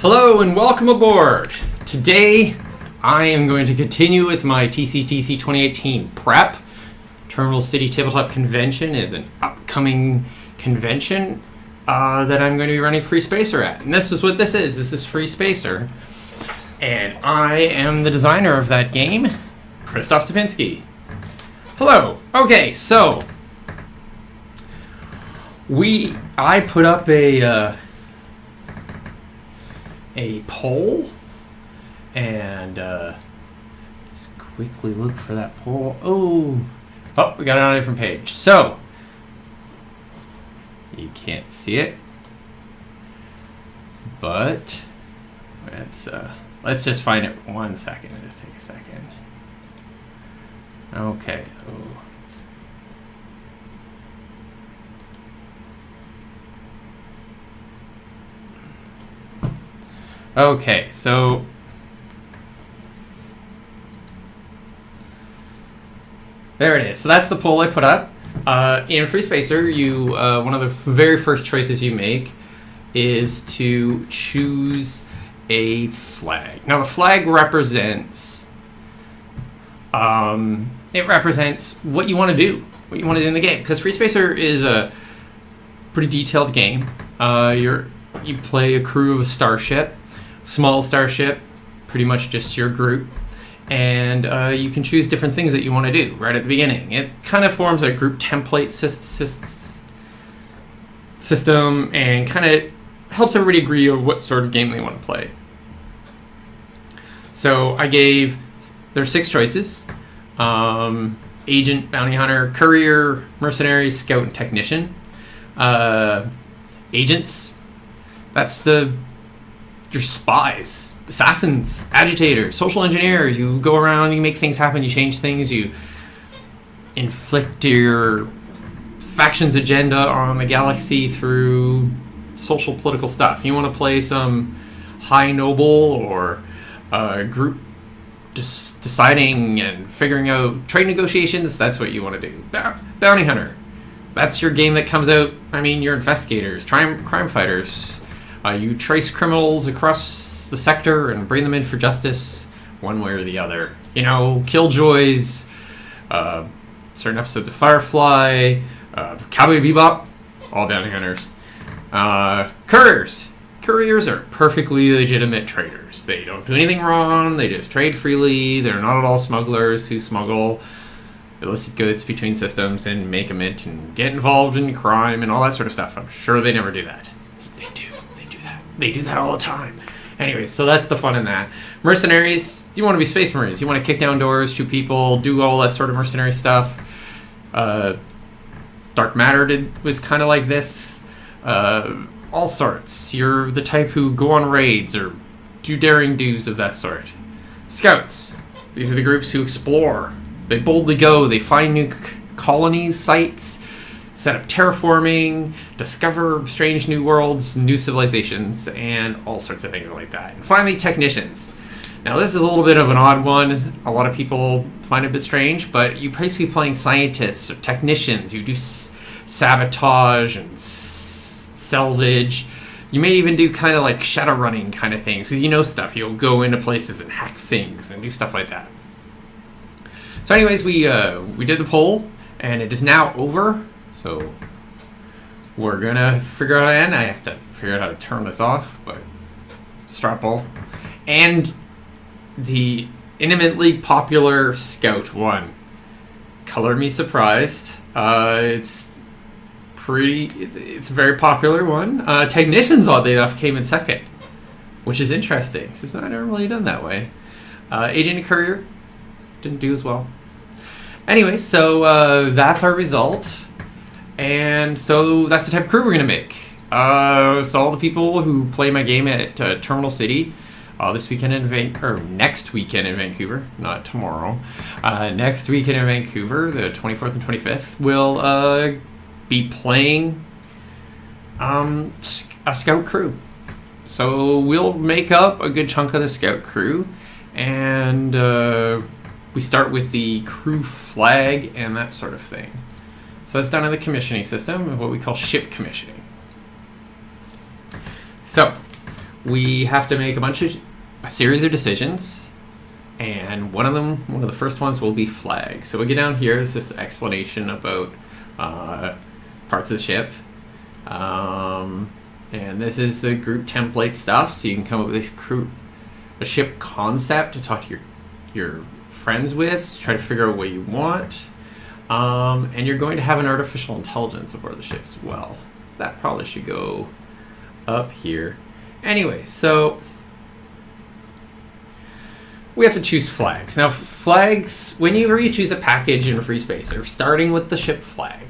Hello and welcome aboard! Today I am going to continue with my TCTC 2018 prep. Terminal City Tabletop Convention is an upcoming convention that I'm going to be running Free Spacer at. And this is what this is. This is Free Spacer. And I am the designer of that game, Krzysztof Stopinski. Hello! Okay, so I put up a poll, and let's quickly look for that poll. Oh, we got it on a different page. So you can't see it, but let's just find it 1 second. Just take a second. Okay. Okay, so there it is. So that's the poll I put up. In Free Spacer, one of the very first choices you make is to choose a flag. Now the flag represents what you want to do, in the game. Because Free Spacer is a pretty detailed game. You play a crew of a starship. Small starship, pretty much just your group, and you can choose different things that you want to do right at the beginning. It kind of forms a group template system and kind of helps everybody agree on what sort of game they want to play. So there's 6 choices: agent, bounty hunter, courier, mercenary, scout, and technician. Agents, that's your spies, assassins, agitators, social engineers. You go around, you make things happen, you change things, you inflict your faction's agenda on the galaxy through social political stuff. You want to play some high noble or group deciding and figuring out trade negotiations. That's what you want to do. Bounty hunter, that's your game that comes out. You're investigators, crime fighters. You trace criminals across the sector and bring them in for justice, one way or the other. Killjoys, certain episodes of Firefly, Cowboy Bebop, all bounty hunters. Couriers. Couriers are perfectly legitimate traders. They don't do anything wrong. They just trade freely. They're not at all smugglers who smuggle illicit goods between systems and make a mint and get involved in crime and all that sort of stuff. I'm sure they never do that. They do that all the time. Anyways, so that's the fun in that. Mercenaries, you want to be Space Marines. You want to kick down doors, shoot people, do all that sort of mercenary stuff. Dark Matter was kind of like this. All sorts. You're the type who go on raids or do daring do's of that sort. Scouts, these are the groups who explore. They boldly go. They find new colonies, sites, set up terraforming, discover strange new worlds, new civilizations, and all sorts of things like that. And finally, technicians. Now, this is a little bit of an odd one. A lot of people find it a bit strange, but you're basically playing scientists or technicians. You do sabotage and salvage. You may even do kind of like shadow running kind of things. So stuff. You'll go into places and hack things and do stuff like that. So anyways, we did the poll, and it is now over. So we're gonna figure out, and I have to figure out how to turn this off, but strap ball. And the eminently popular Scout won. Color me surprised. It's a very popular one. Technicians, oddly enough, came in second, which is interesting, since I've never really done that way. Agent and Courier didn't do as well. Anyway, so that's our result. And so that's the type of crew we're going to make. So all the people who play my game at Terminal City next weekend in Vancouver, not tomorrow. Next weekend in Vancouver, the 24th and 25th, will be playing a Scout crew. So we'll make up a good chunk of the Scout crew, and we start with the crew flag and that sort of thing. So it's done in the commissioning system, what we call ship commissioning. So we have to make a series of decisions, and one of the first ones will be flag. So we get down here, is this explanation about parts of the ship. And this is the group template stuff, so you can come up with a ship concept to talk to your friends with, to try to figure out what you want. And you're going to have an artificial intelligence aboard the ship as well. That probably should go up here. Anyway, so we have to choose flags. Now, flags, whenever you choose a package in Free Space, or starting with the ship flag,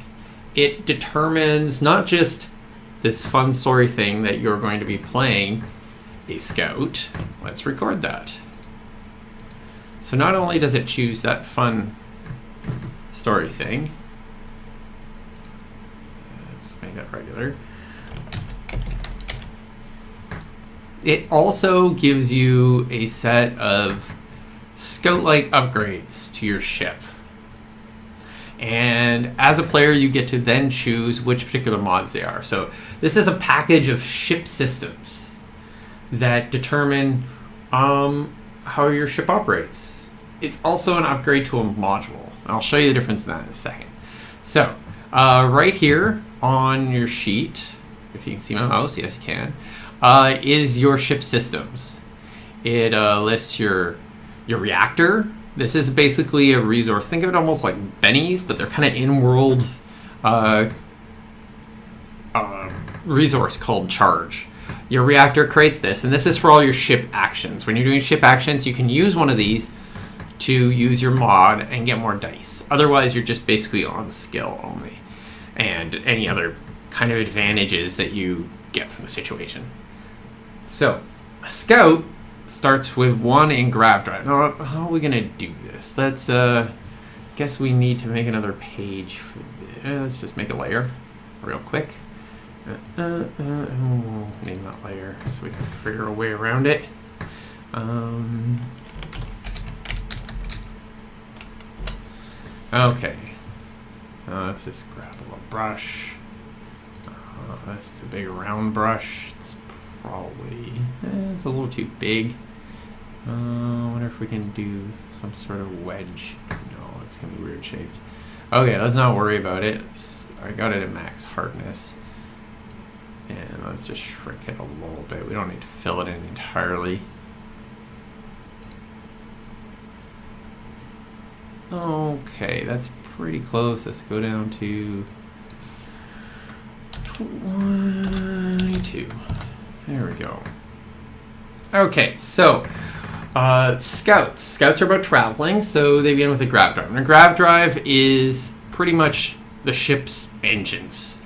it determines not just this fun story thing that you're going to be playing a scout. Let's record that. So not only does it choose that fun story thing, let's make that regular, it also gives you a set of scout-like upgrades to your ship. And as a player, you get to then choose which particular mods they are. So this is a package of ship systems that determine how your ship operates. It's also an upgrade to a module. I'll show you the difference in that in a second. So right here on your sheet, if you can see my mouse, yes you can, is your ship systems. It lists your reactor. This is basically a resource. Think of it almost like bennies, but they're kind of in-world resource called charge. Your reactor creates this, and this is for all your ship actions. When you're doing ship actions, you can use one of these to use your mod and get more dice. Otherwise, you're just basically on skill only, and any other kind of advantages that you get from the situation. So, a scout starts with 1 in grav drive. Now, how are we gonna do this? Let's guess we need to make another page for this. Let's just make a layer real quick. Name that layer so we can figure a way around it. Okay. Let's just grab a little brush. That's a big round brush. It's probably it's a little too big. I wonder if we can do some sort of wedge. No, it's gonna be weird shaped. Okay, let's not worry about it. I got it at max hardness, and let's just shrink it a little bit. We don't need to fill it in entirely. Okay, that's pretty close. Let's go down to 22. There we go. Okay, so scouts. Scouts are about traveling, so they begin with a grav drive. And a grav drive is pretty much the ship's engines.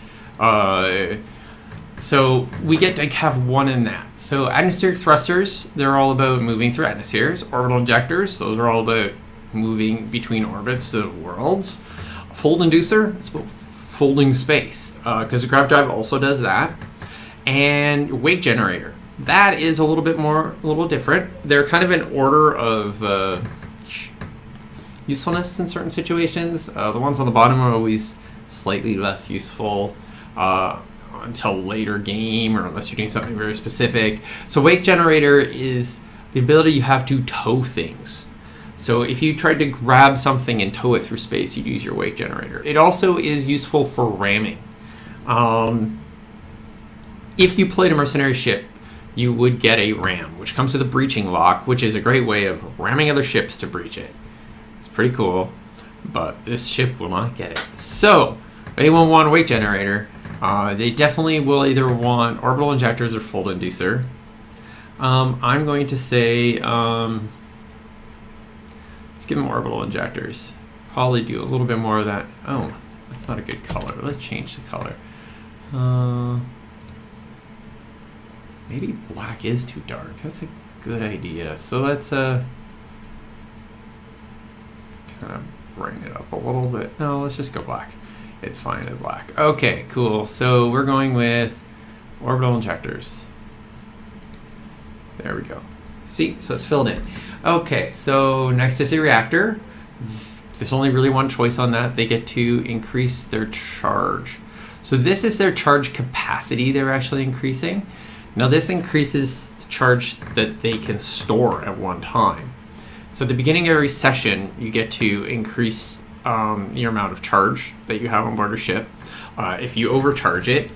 So we get to have 1 in that. So atmospheric thrusters, they're all about moving through atmospheres. Orbital injectors, those are all about moving between orbits of worlds. Fold inducer, it's about folding space, because the grav drive also does that. And wake generator, that is a little different. They're kind of in order of usefulness in certain situations. The ones on the bottom are always slightly less useful until later game, or unless you're doing something very specific. So wake generator is the ability you have to tow things. So if you tried to grab something and tow it through space, you'd use your wake generator. It also is useful for ramming. If you played a mercenary ship, you would get a ram, which comes with a breaching lock, which is a great way of ramming other ships to breach it. It's pretty cool, but this ship will not get it. So, they will want a wake generator. They definitely will either want orbital injectors or fold inducer. I'm going to say, let's give them orbital injectors. Probably do a little bit more of that. Oh, that's not a good color. Let's change the color. Maybe black is too dark. That's a good idea. So let's kind of brighten it up a little bit. No, let's just go black. It's fine in black. Okay, cool. So we're going with orbital injectors. There we go. See, so it's filled in. Okay, so next is the reactor. There's only really one choice on that. They get to increase their charge. So this is their charge capacity they're actually increasing. Now this increases charge that they can store at one time. So at the beginning of every session, you get to increase your amount of charge that you have on board a ship. If you overcharge it,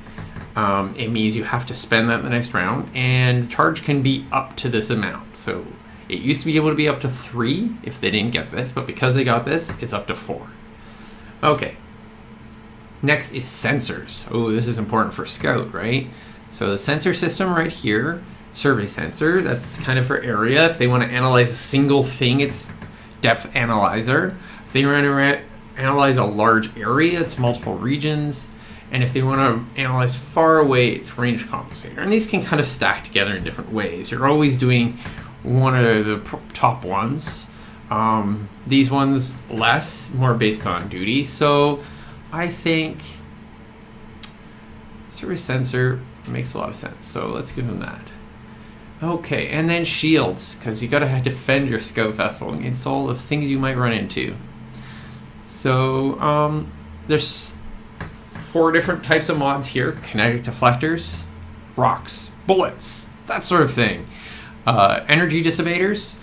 it means you have to spend that in the next round, and charge can be up to this amount. So it used to be able to be up to 3 if they didn't get this, but because they got this, it's up to 4. Okay. Next is sensors. Oh, this is important for Scout, right? So the sensor system right here, survey sensor, that's kind of for area. If they want to analyze a single thing, it's depth analyzer. If they want to analyze a large area, it's multiple regions. And if they want to analyze far away, it's range compensator. And these can kind of stack together in different ways. You're always doing one of the top ones. These ones less, more based on duty. So I think survey sensor makes a lot of sense. So let's give them that. Okay, and then shields, because you got to defend your scout vessel against all the things you might run into. So there's 4 different types of mods here: kinetic deflectors, rocks, bullets, that sort of thing. Energy dissipators,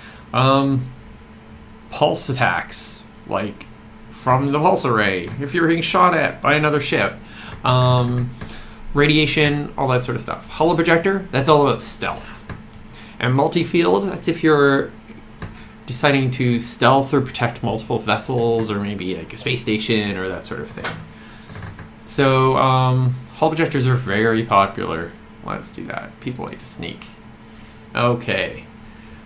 pulse attacks, like from the pulse array, if you're being shot at by another ship. Radiation, all that sort of stuff. Holo projector, that's all about stealth. And multi-field, that's if you're deciding to stealth or protect multiple vessels, or maybe like a space station or that sort of thing. So holo projectors are very popular. Let's do that. People like to sneak. Okay,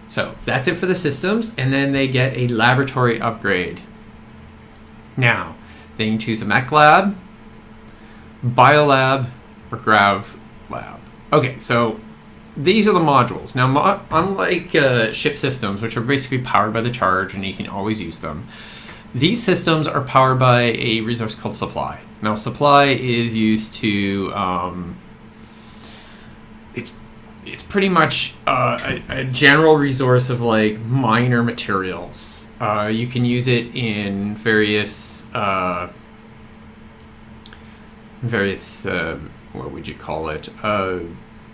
so that's it for the systems, and then they get a laboratory upgrade. Now, they can choose a mech lab, biolab, or grav lab. Okay, so these are the modules. Now, unlike ship systems, which are basically powered by the charge and you can always use them, these systems are powered by a resource called supply. Now, supply is used to, it's pretty much a general resource of like minor materials. You can use it in various what would you call it?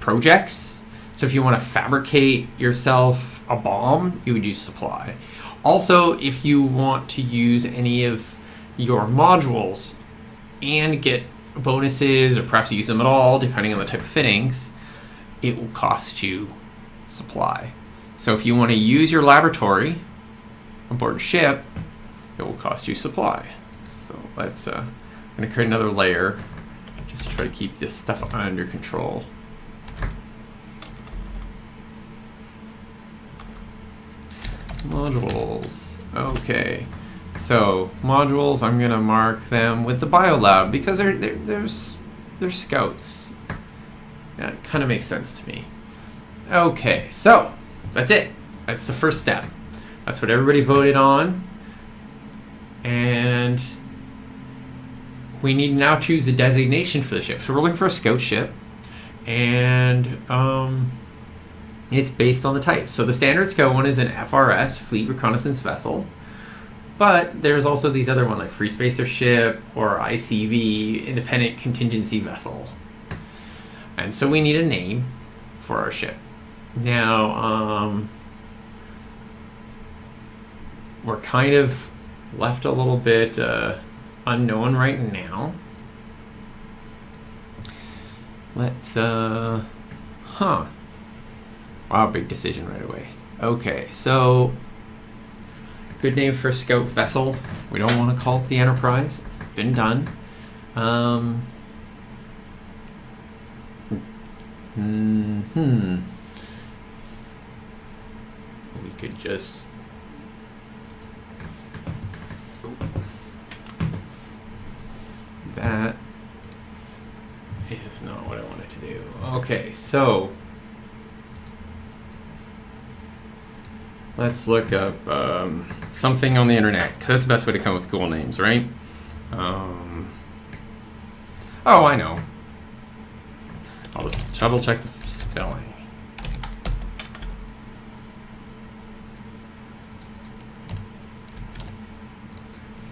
Projects. So if you want to fabricate yourself a bomb, you would use supply. Also, if you want to use any of your modules and get bonuses, or perhaps use them at all, depending on the type of fittings, it will cost you supply. So if you want to use your laboratory aboard ship, it will cost you supply. So let's, I'm going to create another layer just to try to keep this stuff under control. Modules. Okay. So modules, I'm going to mark them with the biolab because they're scouts. Yeah, it kind of makes sense to me. Okay, so that's it. That's the first step. That's what everybody voted on. And we need to now choose a designation for the ship. So we're looking for a scout ship. And it's based on the type. So the standard scout one is an FRS, Fleet Reconnaissance Vessel. But there's also these other ones like Free Spacer Ship or ICV, Independent Contingency Vessel. And so we need a name for our ship. Now, we're kind of left a little bit unknown right now. Let's, Wow, big decision right away. Okay, so good name for scout vessel. We don't want to call it the Enterprise. It's been done. We could just that is not what I wanted to do. Okay, so let's look up something on the internet, because that's the best way to come up with cool names, right? Oh, I know. I'll just double check the spelling.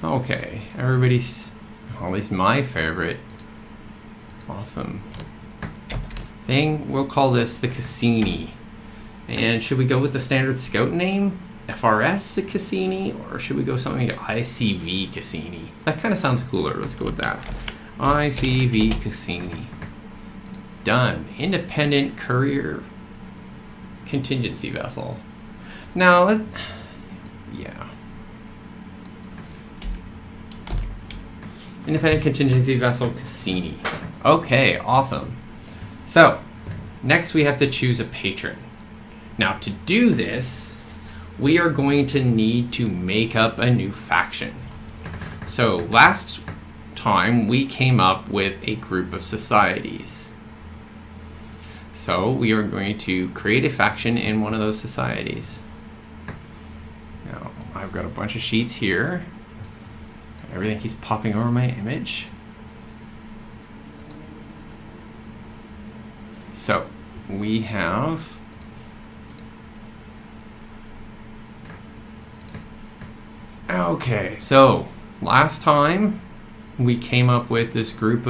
Okay, everybody's, well, at least my favorite awesome thing, we'll call this the Cassini. And should we go with the standard scout name, FRS Cassini, or should we go something like ICV Cassini? That kind of sounds cooler. Let's go with that. ICV Cassini. Done. Independent courier contingency vessel. Now let's, yeah. Independent contingency vessel Cassini. Okay, awesome. So next we have to choose a patron. Now to do this, we are going to need to make up a new faction. So last time we came up with a group of societies. So we are going to create a faction in one of those societies. Now I've got a bunch of sheets here. Everything keeps popping over my image. So we have okay, so last time we came up with this group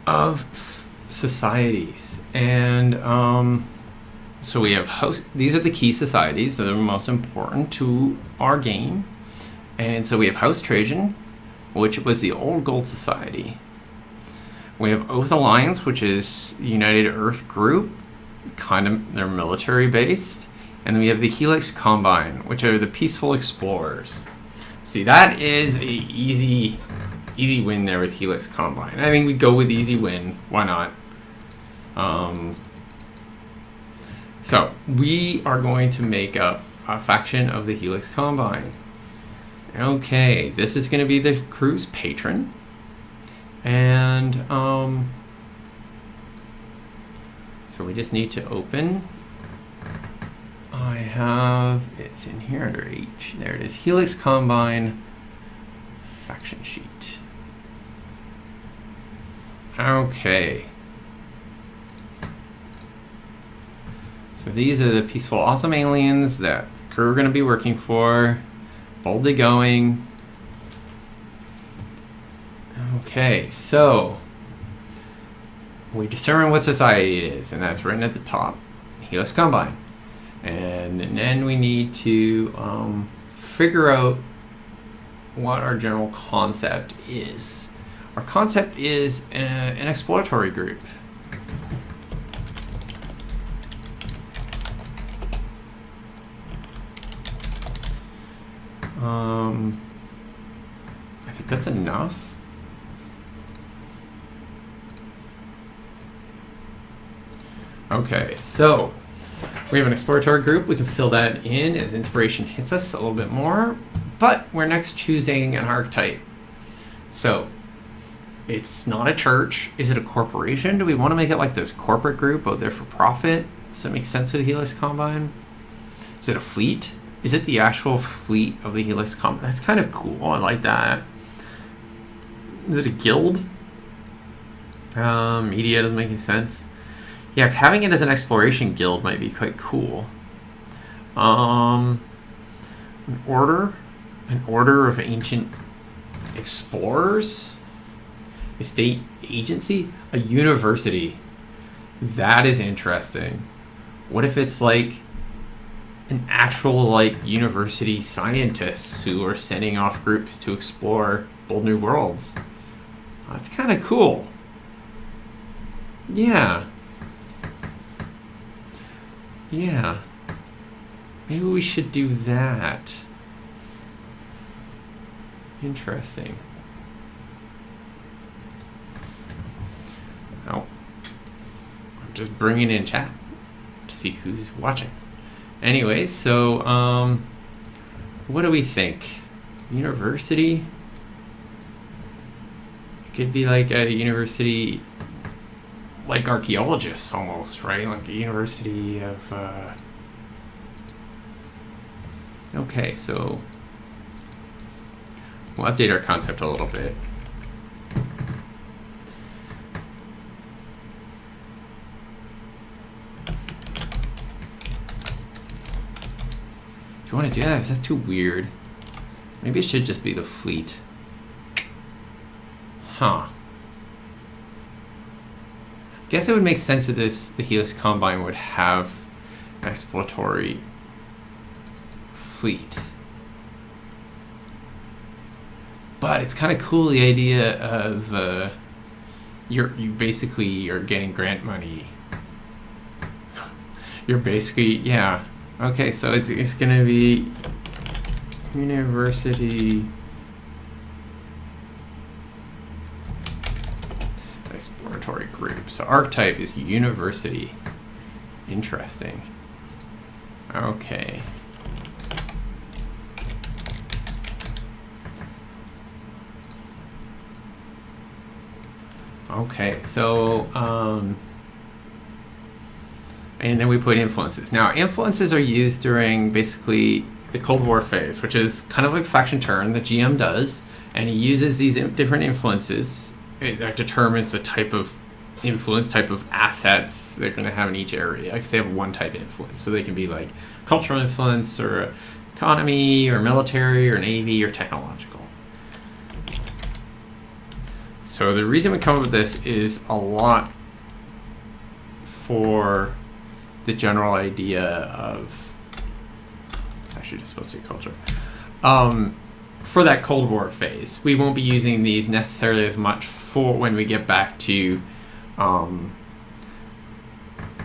of societies, and so we have host. These are the key societies that are most important to our game, and so we have House Trajan, which was the old Gold Society. We have Oath Alliance, which is the United Earth group, kind of they're military based, and then we have the Helix Combine, which are the Peaceful Explorers. See, that is a easy win there with Helix Combine. I think we go with easy win. Why not? So we are going to make up a faction of the Helix Combine. Okay, this is going to be the crew's patron, and so we just need to open. I have it's in here under H. There it is. Helix Combine faction sheet. Okay. So these are the peaceful, awesome aliens that the crew are going to be working for. Boldly going. Okay, so we determine what society it is, and that's written at the top. Helix Combine. And then we need to figure out what our general concept is. Our concept is an exploratory group. I think that's enough. Okay, so we have an exploratory group. We can fill that in as inspiration hits us a little bit more, but we're next choosing an archetype. So it's not a church. Is it a corporation? Do we want to make it like this corporate group out there for profit? Does that make sense with the Helix Combine? Is it a fleet? Is it the actual fleet of the Helix Combine? That's kind of cool. I like that. Is it a guild? Media doesn't make any sense. Yeah, having it as an exploration guild might be quite cool. An order of ancient explorers. A state agency, a university. That is interesting. What if it's like an actual like university scientists who are sending off groups to explore bold new worlds? That's kind of cool. Yeah. Yeah. Maybe we should do that. Interesting. Oh. I'm just bringing in chat to see who's watching. Anyways, so what do we think? University? It could be like a university, like archaeologists almost, right? Like a university of okay, so we'll update our concept a little bit. Do you want to do that? Is that too weird? Maybe it should just be the fleet. Huh. Guess it would make sense that the Helix Combine would have an exploratory fleet. But it's kind of cool, the idea of you basically are getting grant money. You're basically, yeah. Okay, so it's gonna be university exploratory group. So archetype is university. Interesting. Okay. Okay, so and then we put influences. Now, influences are used during basically the Cold War phase, which is kind of like faction turn the GM does, and he uses these different influences. That determines the type of influence, type of assets they're going to have in each area. Because they have one type of influence, so they can be like cultural influence, or economy, or military, or navy, or technological. So the reason we come up with this is a lot for the general idea of, it's actually just supposed to be culture. For that Cold War phase, we won't be using these necessarily as much for when we get back to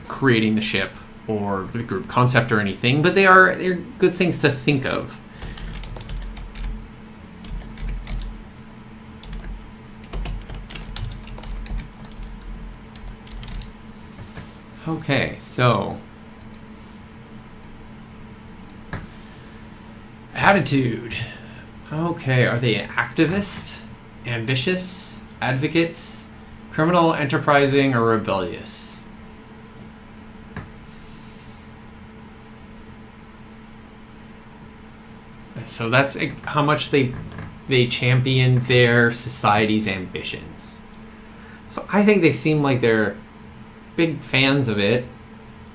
creating the ship or the group concept or anything, but they're good things to think of. Okay, so attitude. Okay, are they activist, ambitious, advocates, criminal, enterprising, or rebellious? So that's how much they champion their society's ambitions. So I think they seem like they're big fans of it.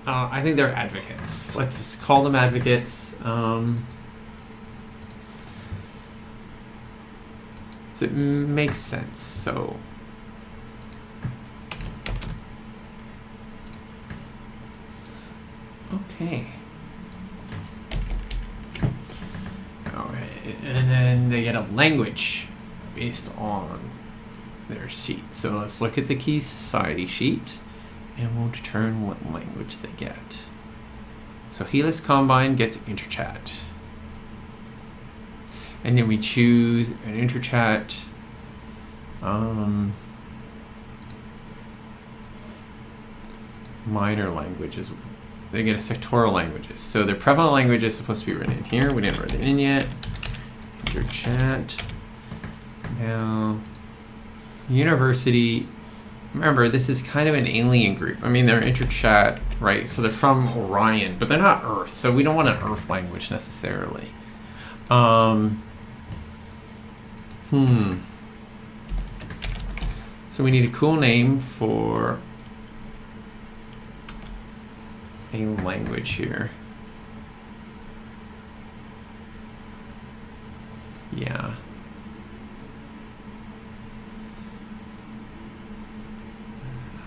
I think they're advocates. Let's just call them advocates. So it makes sense. So okay. Alright, and then they get a language based on their sheet. So let's look at the key society sheet, and we'll determine what language they get. So Helix Combine gets interchat. And then we choose an interchat. Minor languages. They get a sectoral languages. So their prevalent language is supposed to be written in here. We didn't write it in yet. Interchat. Now, university. Remember, this is kind of an alien group. I mean, they're interchat, right? So they're from Orion, but they're not Earth. So we don't want an Earth language necessarily. So we need a cool name for a language here. Yeah.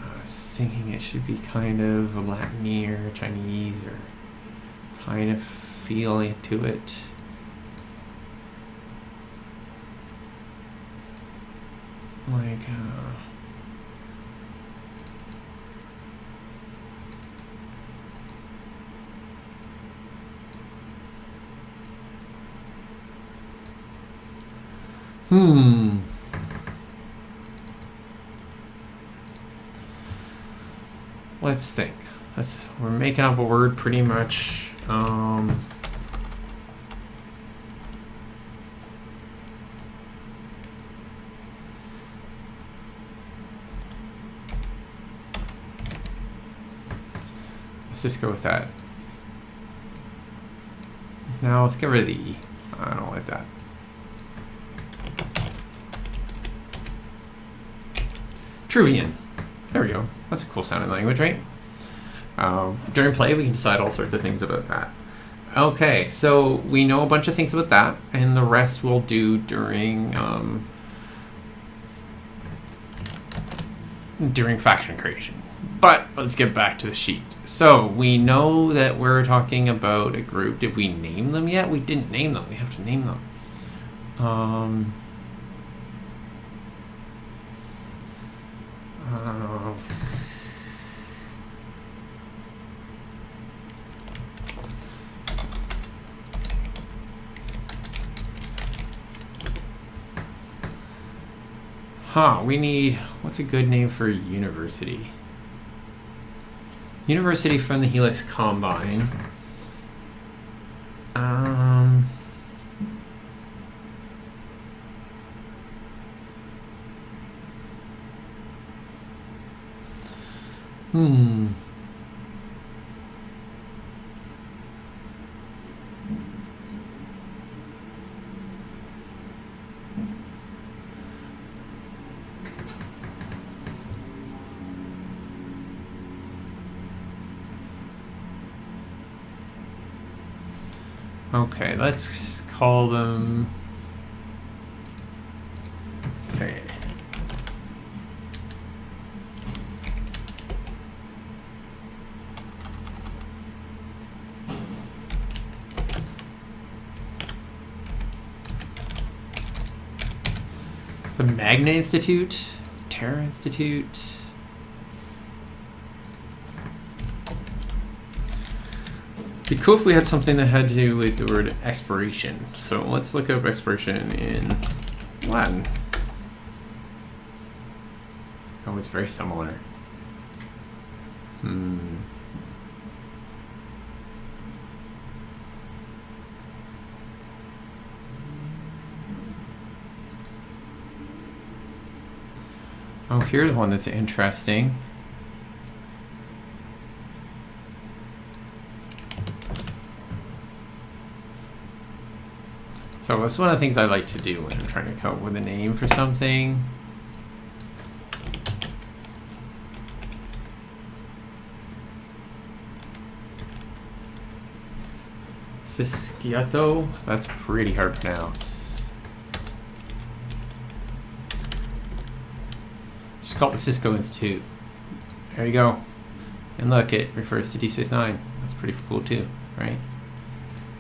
I was thinking it should be kind of Latin or Chinese, or kind of feeling to it. Like, let's think. We're making up a word pretty much. Let's just go with that. Now let's get rid of the E. I don't like that. Truvian. There we go. That's a cool sounding language, right? During play, we can decide all sorts of things about that. Okay, so we know a bunch of things about that, and the rest we'll do during faction creation. But let's get back to the sheet. So we know that we're talking about a group. Did we name them yet? We didn't name them. We have to name them. We need, what's a good name for a university? University from the Helix Combine. Okay, let's call them. Okay. The Magna Institute, Terra Institute. It'd be cool if we had something that had to do with the word expiration. So let's look up expiration in Latin. Oh, it's very similar. Oh, here's one that's interesting. So that's one of the things I like to do when I'm trying to come up with a name for something. Cisciato, that's pretty hard to pronounce. Just call it the Cisco Institute. There you go. And look, it refers to Deep Space Nine. That's pretty cool too, right?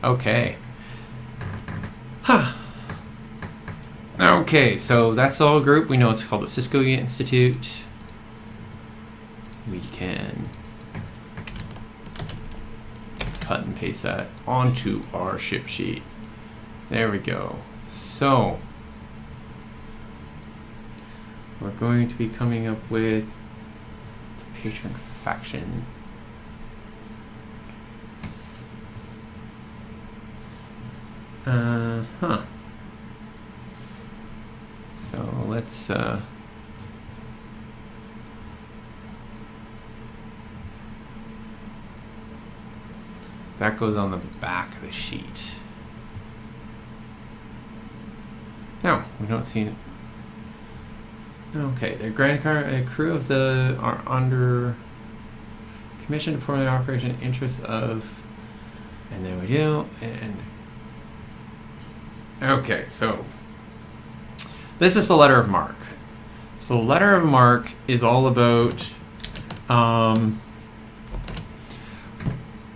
Okay. Okay, so that's the whole group. We know it's called the Cisco Institute. We can cut and paste that onto our ship sheet. There we go. So we're going to be coming up with the patron faction. So let's that goes on the back of the sheet. No, we don't see it. Okay, the Grand crew of the are under commission to perform the operation in interest of, and then we do, and okay, so this is the letter of marque. So the letter of marque is all about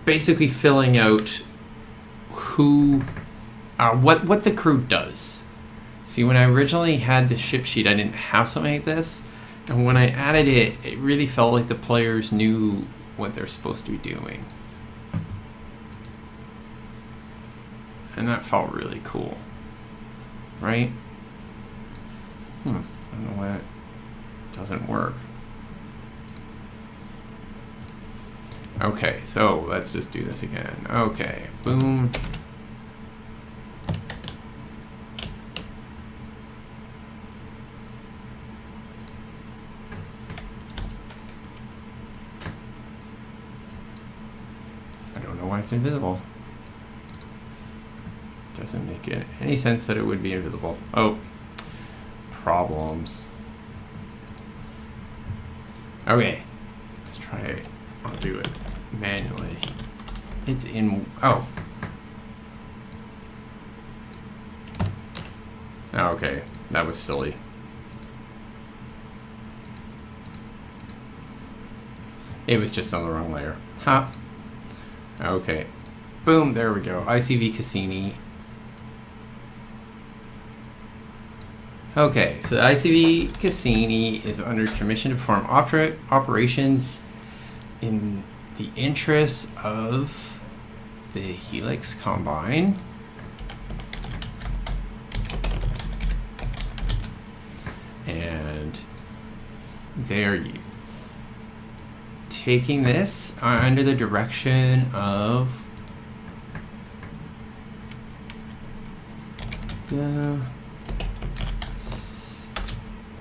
basically filling out who, what the crew does. See, when I originally had the ship sheet, I didn't have something like this, and when I added it, it really felt like the players knew what they're supposed to be doing, and that felt really cool, right? I don't know why it doesn't work. Okay, so let's just do this again. Okay, boom. I don't know why it's invisible. Doesn't make any sense that it would be invisible. Oh. Problems. Okay, let's try it. I'll do it manually. It's in. Oh, okay, that was silly. It was just on the wrong layer. Huh. Okay. Boom, there we go. ICV Cassini. Okay, so the ICV Cassini is under commission to perform operations in the interest of the Helix Combine. And there you taking this under the direction of the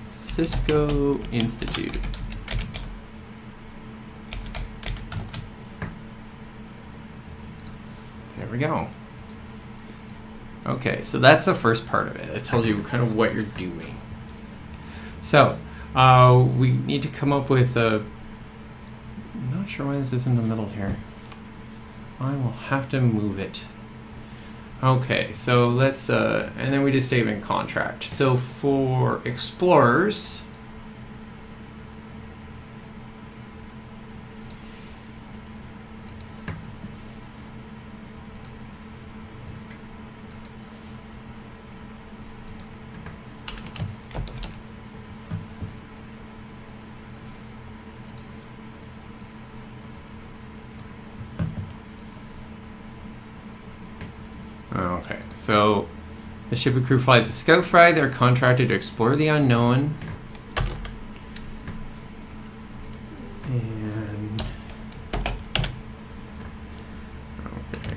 Cisco Institute. There we go. Okay, so that's the first part of it. It tells you kind of what you're doing. So we need to come up with a... I'm not sure why this is in the middle here. I will have to move it. Okay, so let's, and then we just save in contract. So for explorers, okay, so the ship and crew flies a scout fry. They're contracted to explore the unknown. And okay.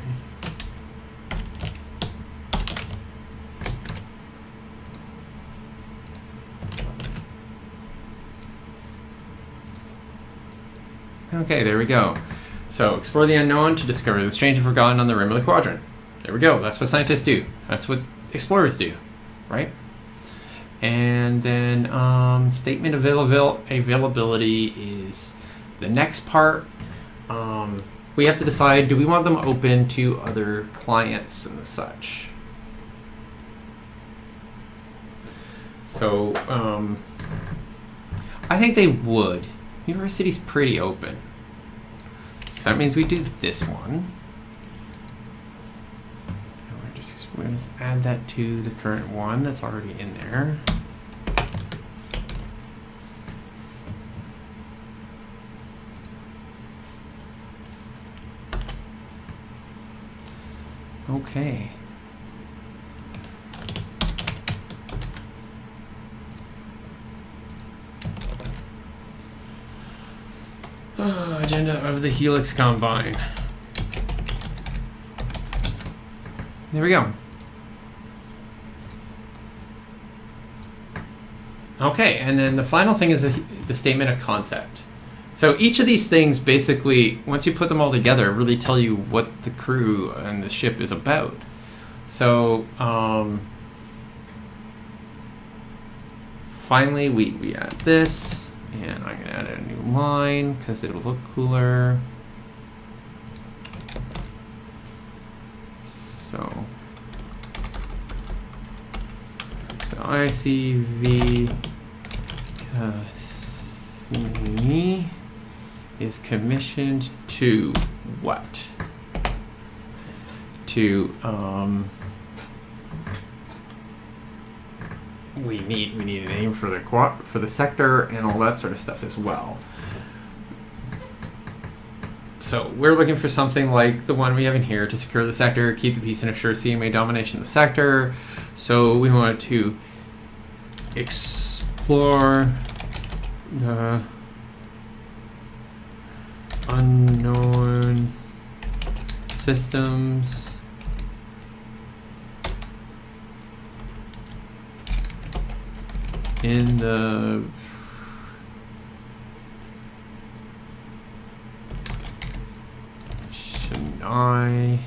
Okay, there we go. So explore the unknown to discover the strange and forgotten on the rim of the quadrant. There we go. That's what scientists do. That's what explorers do, right? And then statement availability is the next part. We have to decide, do we want them open to other clients and such? So I think they would. University's pretty open. So that means we do this one. We're going to add that to the current one that's already in there. Okay. Agenda of the Helix Combine. There we go. Okay, and then the final thing is the statement of concept. So each of these things basically, once you put them all together, really tell you what the crew and the ship is about. So finally we add this, and I'm gonna add a new line because it'll look cooler. So ICV Cassini is commissioned to what? To we need a name for the sector and all that sort of stuff as well. So we're looking for something like the one we have in here: to secure the sector, keep the peace, and assure CMA domination of the sector. So we want to explore the unknown systems in the Chennai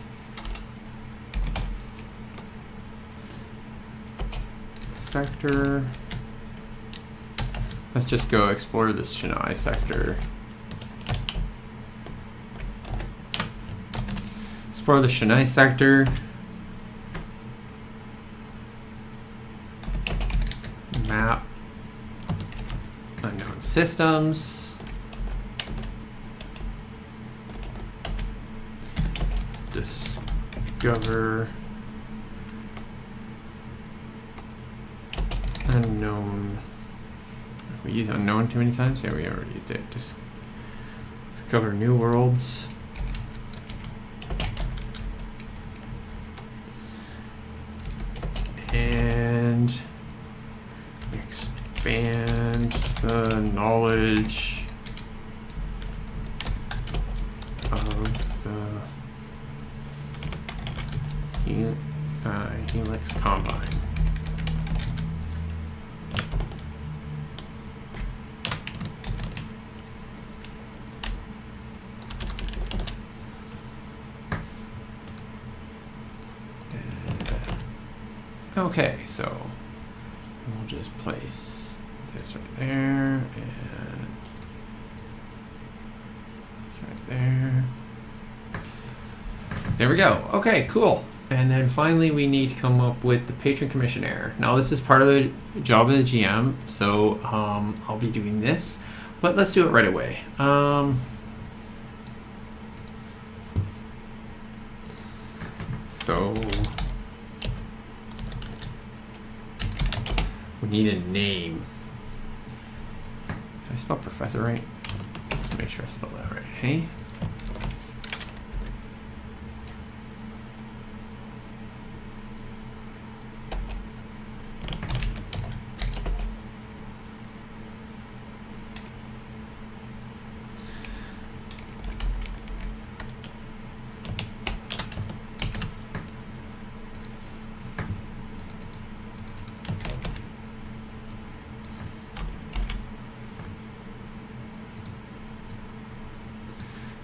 sector. Let's just go explore this Chennai sector. Explore the Chennai sector. Map unknown systems. discover unknown. We use unknown too many times? Yeah, we already used it. Discover new worlds. And expand the knowledge of the Helix Combine. Okay, so we'll just place this right there, and this right there. There we go. Okay, cool. And then finally, we need to come up with the patron commissioner. Now, this is part of the job of the GM, so I'll be doing this, but let's do it right away. So we need a name. Did I spell professor right? Let's make sure I spell that right. Hey.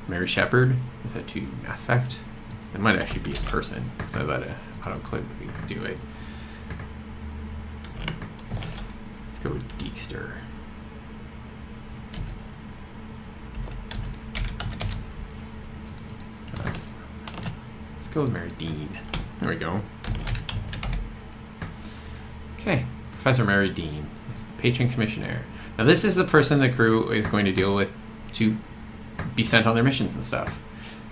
Mary Shepard. Is that to Mass Effect? It might actually be a person because I let it auto-clip do it. Let's go with Deekster. Let's go with Mary Dean. There we go. Okay, Professor Mary Dean is the patron commissioner. Now this is the person the crew is going to deal with to be sent on their missions and stuff.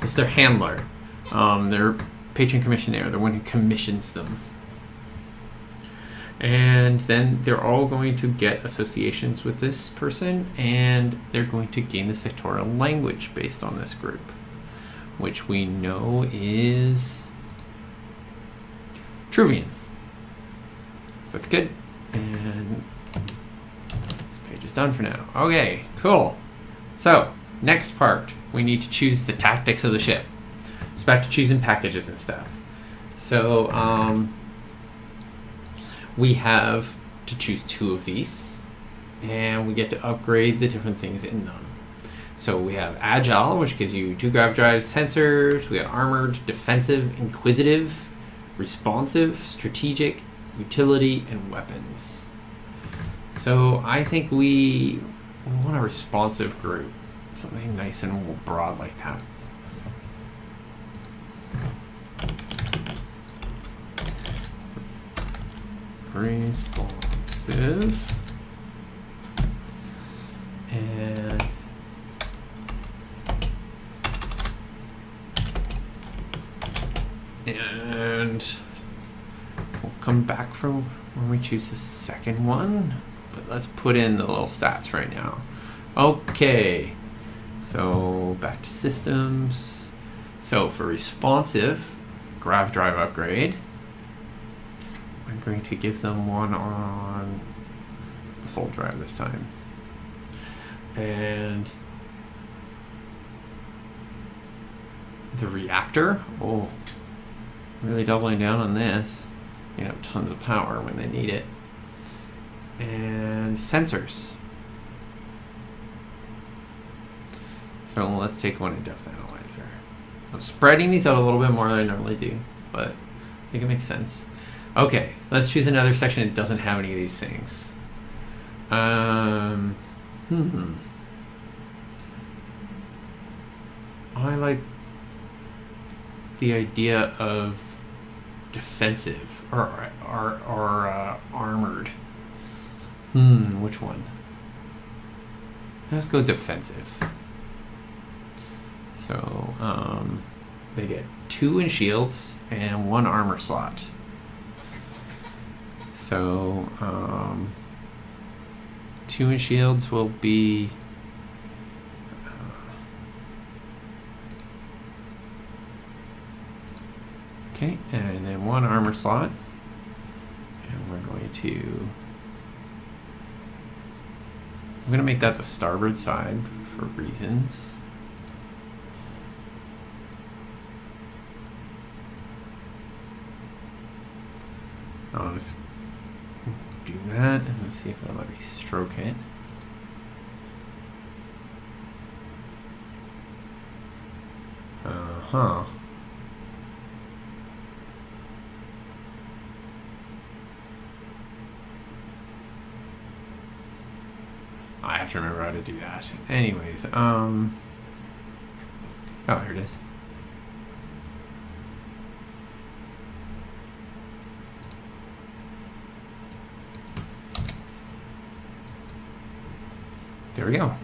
It's their handler, their patron commissioner, the one who commissions them. And then they're all going to get associations with this person, and they're going to gain the sectorial language based on this group, which we know is Truvian. So that's good. And this page is done for now. Okay, cool. So next part, we need to choose the tactics of the ship. It's back to choosing packages and stuff. So we have to choose 2 of these, and we get to upgrade the different things in them. So we have Agile, which gives you 2 grav drives, sensors. We have Armored, Defensive, Inquisitive, Responsive, Strategic, Utility, and Weapons. So I think we want a responsive group. Something nice and broad like that. Responsive. And we'll come back for when we choose the second one. But let's put in the little stats right now. Okay. So back to systems. So for responsive, grav drive upgrade, I'm going to give them one on the full drive this time. And the reactor, oh, really doubling down on this. You know, tons of power when they need it. And sensors. So let's take one in depth analyzer. I'm spreading these out a little bit more than I normally do, but I think it makes sense. Okay, let's choose another section that doesn't have any of these things. I like the idea of defensive or armored. Which one? Let's go defensive. So they get 2 in shields and 1 armor slot. So 2 in shields will be okay, and then 1 armor slot, and we're going to I'm going to make that the starboard side for reasons. I'll just do that, and let's see if it'll let me stroke it. I have to remember how to do that. Anyways, oh, here it is. There we go.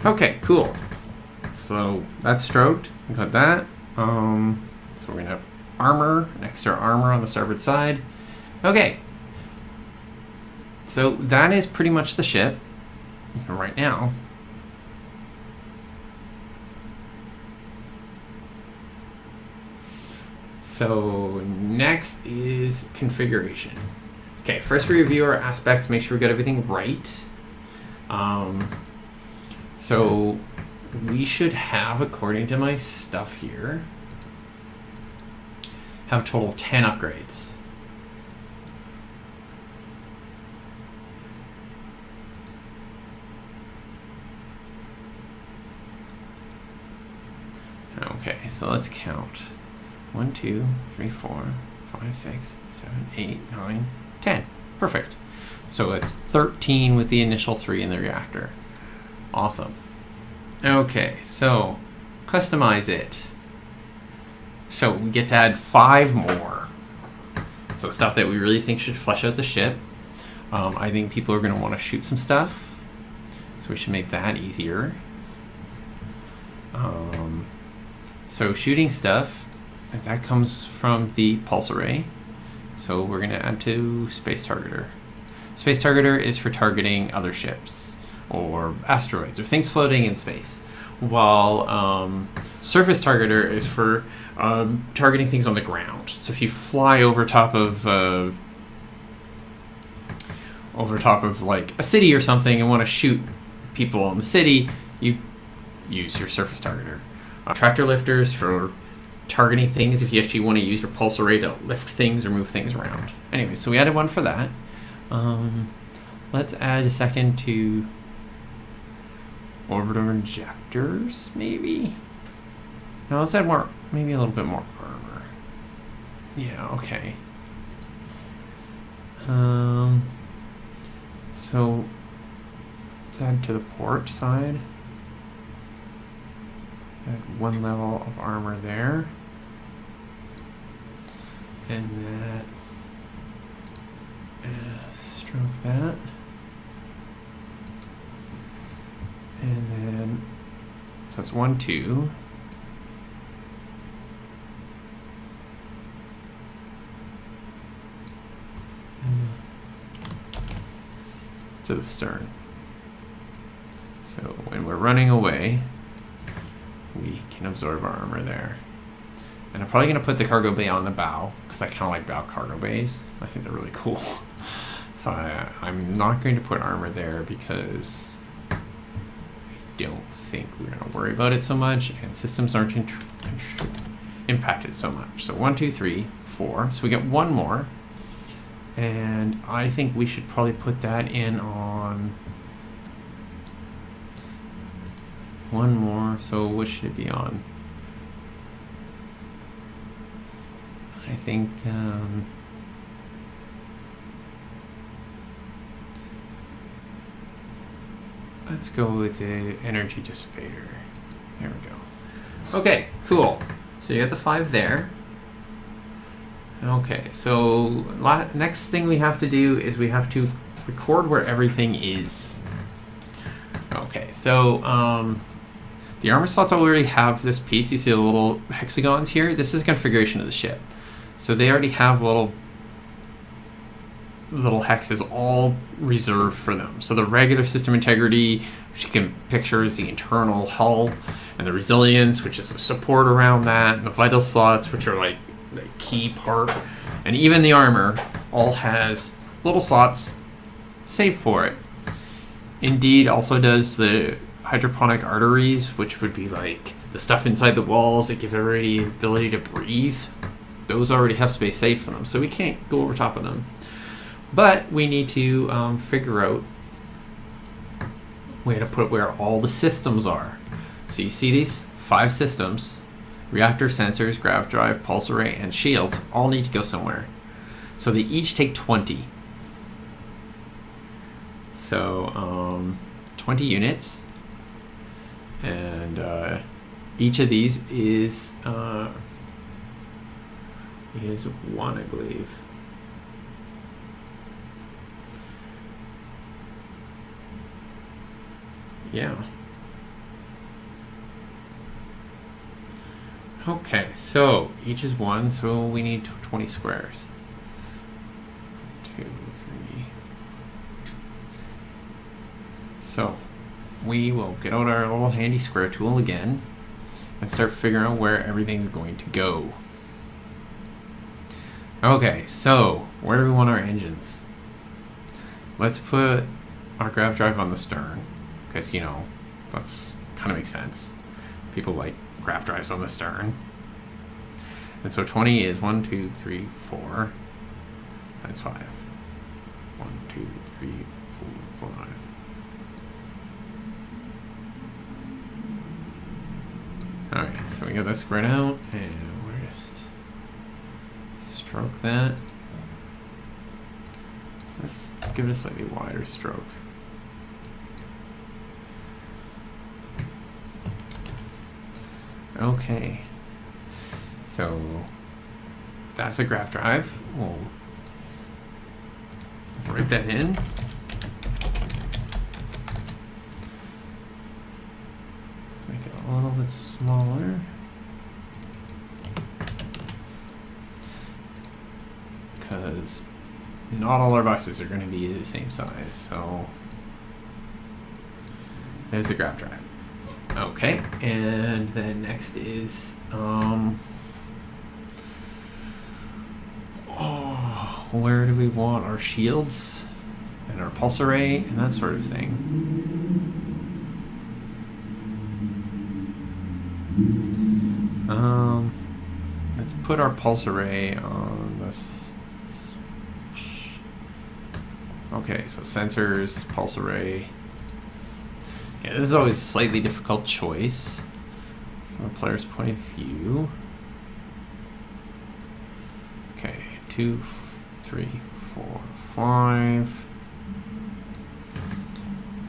Okay, cool. So that's stroked. We got that. So we're gonna have armor, extra armor on the starboard side. Okay. So that is pretty much the ship right now. So next is configuration. Okay, first we review our aspects, make sure we got everything right. So we should have, according to my stuff here, have a total of 10 upgrades. Okay, so let's count. 1, 2, 3, 4, 5, 6, 7, 8, 9, 10. Perfect. So it's 13 with the initial 3 in the reactor. Awesome. Okay, so customize it. So we get to add 5 more. So stuff that we really think should flesh out the ship. I think people are going to want to shoot some stuff. So we should make that easier. So shooting stuff, that comes from the pulse array. So we're going to add to Space Targeter. Space Targeter is for targeting other ships or asteroids or things floating in space, while Surface Targeter is for targeting things on the ground. So if you fly over top of like a city or something and want to shoot people in the city, you use your Surface Targeter. Tractor lifters for targeting things if you actually want to use your pulse array to lift things or move things around. Anyway, so we added one for that. Let's add a second to orbiter injectors, maybe? No, let's add more, maybe a little bit more armor. Yeah, okay. So let's add to the port side. Add 1 level of armor there. And that, stroke that. And then, so it's 1, 2. To the stern. So when we're running away, we can absorb our armor there. And I'm probably going to put the cargo bay on the bow, because I kind of like bow cargo bays. I think they're really cool. So I'm not going to put armor there because I don't think we're going to worry about it so much, and systems aren't impacted so much. So 1, 2, 3, 4. So we get 1 more. And I think we should probably put that in on 1 more. So what should it be on? I think let's go with the energy dissipator. There we go. Okay, cool. So you got the 5 there. Okay, so next thing we have to do is we have to record where everything is. Okay, so The armor slots already have this piece. You see the little hexagons here? This is configuration of the ship. So they already have little hexes all reserved for them. So the regular system integrity, which you can picture as the internal hull, and the resilience, which is the support around that, and the vital slots, which are like the key part, and even the armor all has little slots saved for it. Indeed also does the hydroponic arteries, which would be like the stuff inside the walls that give everybody the ability to breathe. Those already have space saved for them, so we can't go over top of them. But we need to figure out where to put where all the systems are. So you see these 5 systems: reactor, sensors, grav drive, pulse array, and shields all need to go somewhere. So they each take 20. So 20 units. And each of these is 1, I believe. Yeah. Okay, so each is 1, so we need 20 squares. 2, 3. So we will get out our little handy square tool again and start figuring out where everything's going to go. Okay, so where do we want our engines? Let's put our grav drive on the stern, because, you know, that's kind of makes sense. People like grav drives on the stern. And so 20 is 1, 2, 3, 4 times 5. 1, 2, 3, 4, 5. Alright, so we got that squared out, and we'll just stroke that. Let's give it a slightly wider stroke. Okay, so that's a grav drive. We'll write that in. Let's make it a little bit smaller. Because not all our boxes are going to be the same size, so there's the grav drive. Okay, and then next is where do we want our shields and our pulse array and that sort of thing. Let's put our pulse array on this. Okay, so sensors, pulse array. Yeah, this is always a slightly difficult choice from a player's point of view. Okay, 2, 3, 4, 5.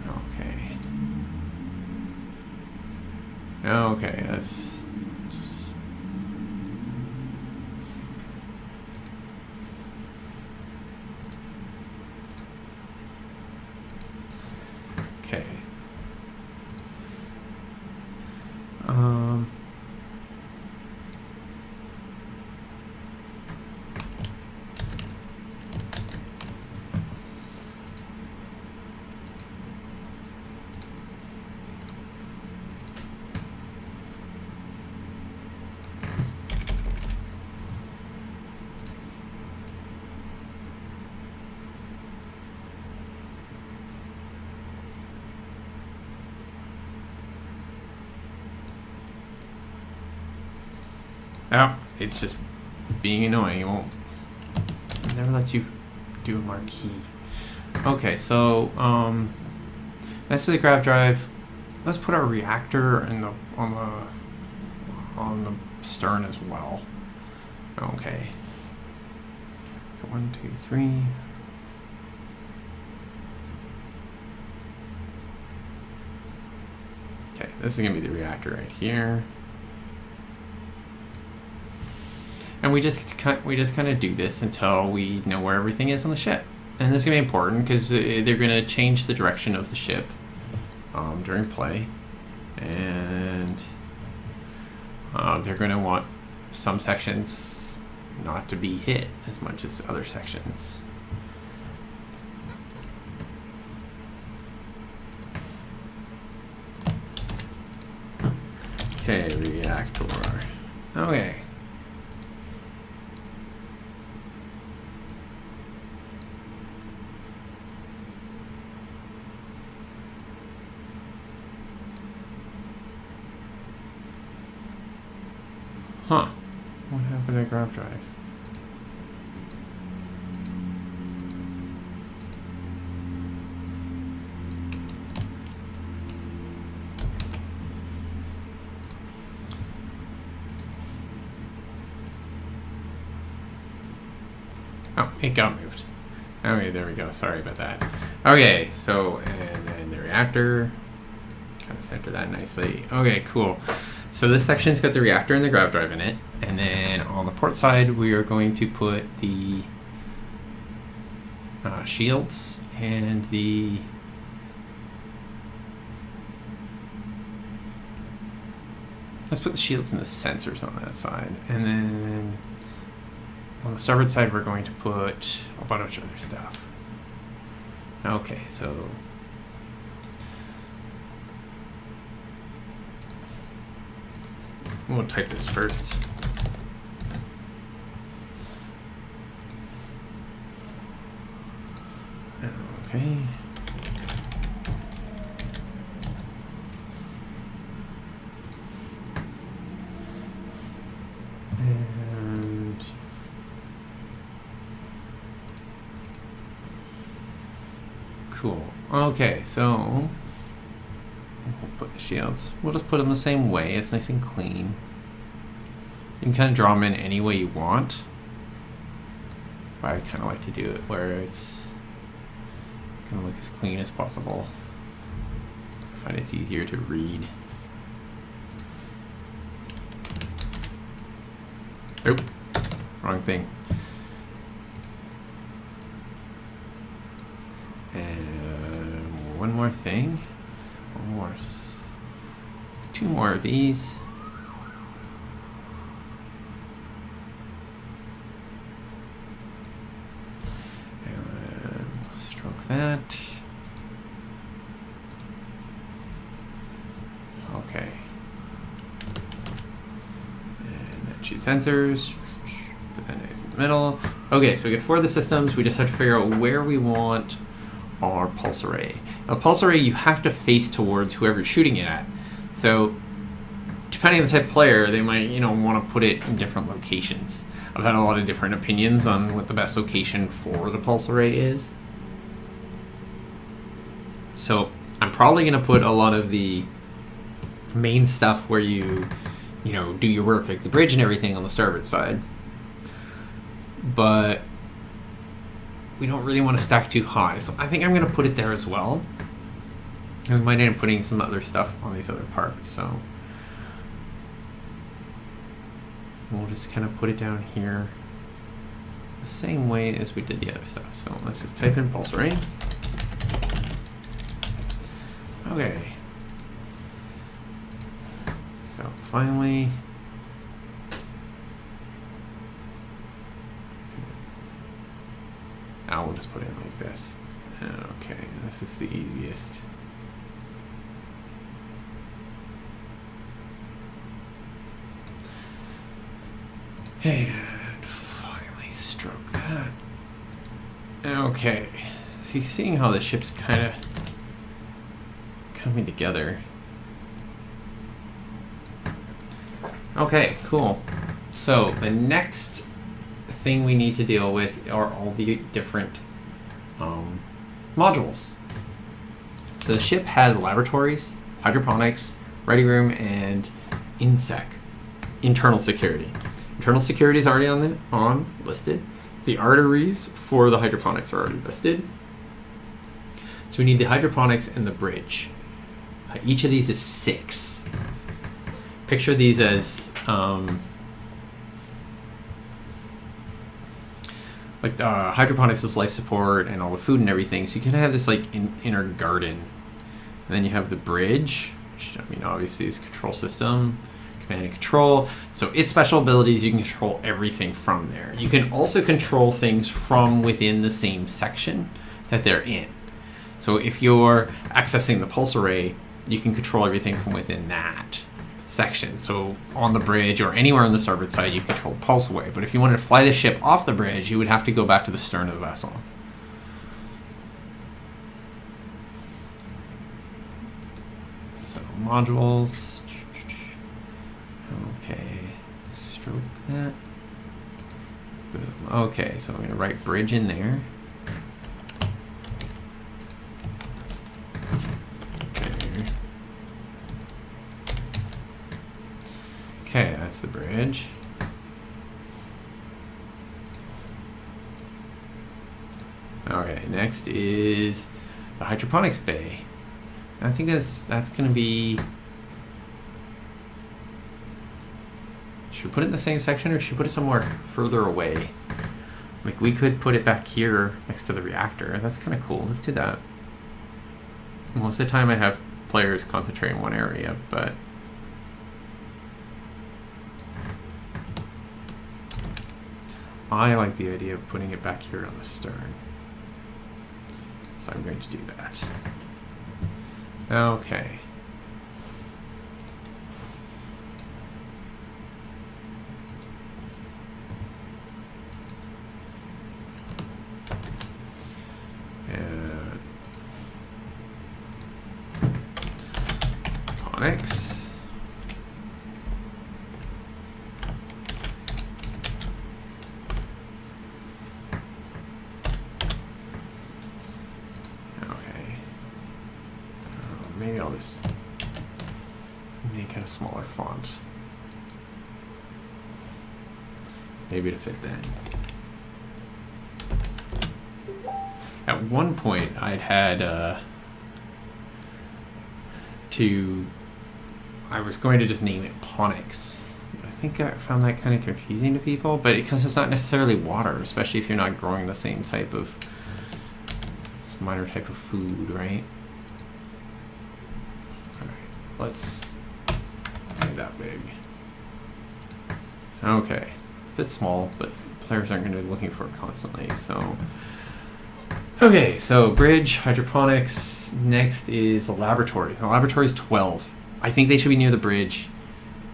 Okay. Okay, that's just... Okay. Oh, it's just being annoying. It never lets you do a marquee. Okay, so next to the grav drive, let's put our reactor in the on the stern as well. Okay. So 1, 2, 3. Okay, this is gonna be the reactor right here. And we just kind of do this until we know where everything is on the ship. And this is going to be important because they're going to change the direction of the ship during play. And and they're going to want some sections not to be hit as much as other sections. Okay, reactor. Okay. Huh. What happened to grab drive? Oh, it got moved. Okay, there we go. Sorry about that. Okay, so, and then the reactor. Kind of center that nicely. Okay, cool. So this section's got the reactor and the grav drive in it. And then on the port side, we are going to put the shields and the let's put the shields and the sensors on that side. And then on the starboard side, we're going to put a bunch of other stuff. Okay, so we'll type this first. Okay. And cool. Okay, so we'll put the shields. We'll just put them the same way. It's nice and clean. You can kind of draw them in any way you want. But I kind of like to do it where it's kind of look as clean as possible. I find it's easier to read. Oop, wrong thing. And one more thing. One more. Two more of these. And we'll stroke that. Okay. And then choose sensors. Put that nice in the middle. Okay, so we get 4 of the systems. We just have to figure out where we want our pulse array. Now, pulse array, you have to face towards whoever you're shooting it at. So, depending on the type of player, they might, want to put it in different locations. I've had a lot of different opinions on what the best location for the pulse array is. So, I'm probably going to put a lot of the main stuff where you do your work, like the bridge and everything, on the starboard side. But we don't really want to stack too high, so I think I'm going to put it there as well. And we might end up putting some other stuff on these other parts, so we'll just kind of put it down here the same way as we did the other stuff. So let's just type in pulse array. Okay. So finally, now we'll just put it in like this. Okay, this is the easiest. And finally stroke that. Okay, see, seeing how the ship's kind of coming together. Okay, cool. So the next thing we need to deal with are all the different modules. So the ship has laboratories, hydroponics, ready room, and INSEC, internal security. Internal security is already listed. The arteries for the hydroponics are already listed. So we need the hydroponics and the bridge. Each of these is 6. Picture these as like hydroponics is life support and all the food and everything. So you can have this like inner garden, and then you have the bridge, which, I mean, obviously is control system, command and control. So its special abilities, you can control everything from there. You can also control things from within the same section that they're in. So if you're accessing the pulse array, you can control everything from within that section. So on the bridge or anywhere on the starboard side, you control the pulse array. But if you wanted to fly the ship off the bridge, you would have to go back to the stern of the vessel. So modules. Okay, stroke that. Boom. Okay, so I'm going to write bridge in there. Okay, that's the bridge. Okay, next is the hydroponics bay. I think that's going to be... Should we put it in the same section or should we put it somewhere further away? Like, we could put it back here next to the reactor. That's kind of cool. Let's do that. Most of the time I have players concentrate in one area, but... I like the idea of putting it back here on the stern. So I'm going to do that. Okay. And tonics. Maybe I'll just make it a smaller font. Maybe to fit that. At one point, I'd had I was going to just name it Ponics. I think I found that kind of confusing to people, but because it's not necessarily water, especially if you're not growing the same type of, it's minor type of food, right? Let's make that big. Okay, a bit small, but players aren't going to be looking for it constantly, so. Okay, so bridge, hydroponics. Next is a laboratory. The laboratory is 12. I think they should be near the bridge.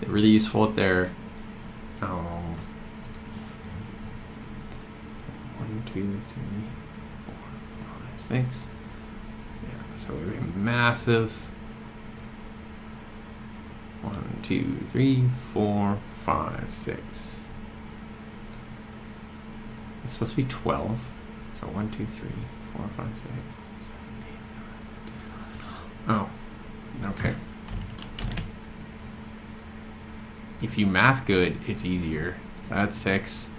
They're really useful up there. 1, 2, 3, 4, 5, 6. Yeah, so it would be massive. 1, 2, 3, 4, 5, 6. It's supposed to be 12. So 1, 2, 3, 4, 5, 6, 7, 8, 9, 10. Oh, okay. If you math good, it's easier. So that's 6.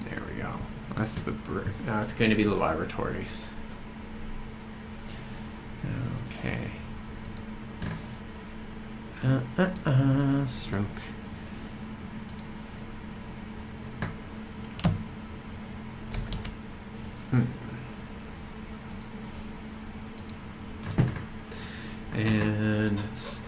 There we go. That's the now it's going to be the laboratories. Okay. Stroke. And it's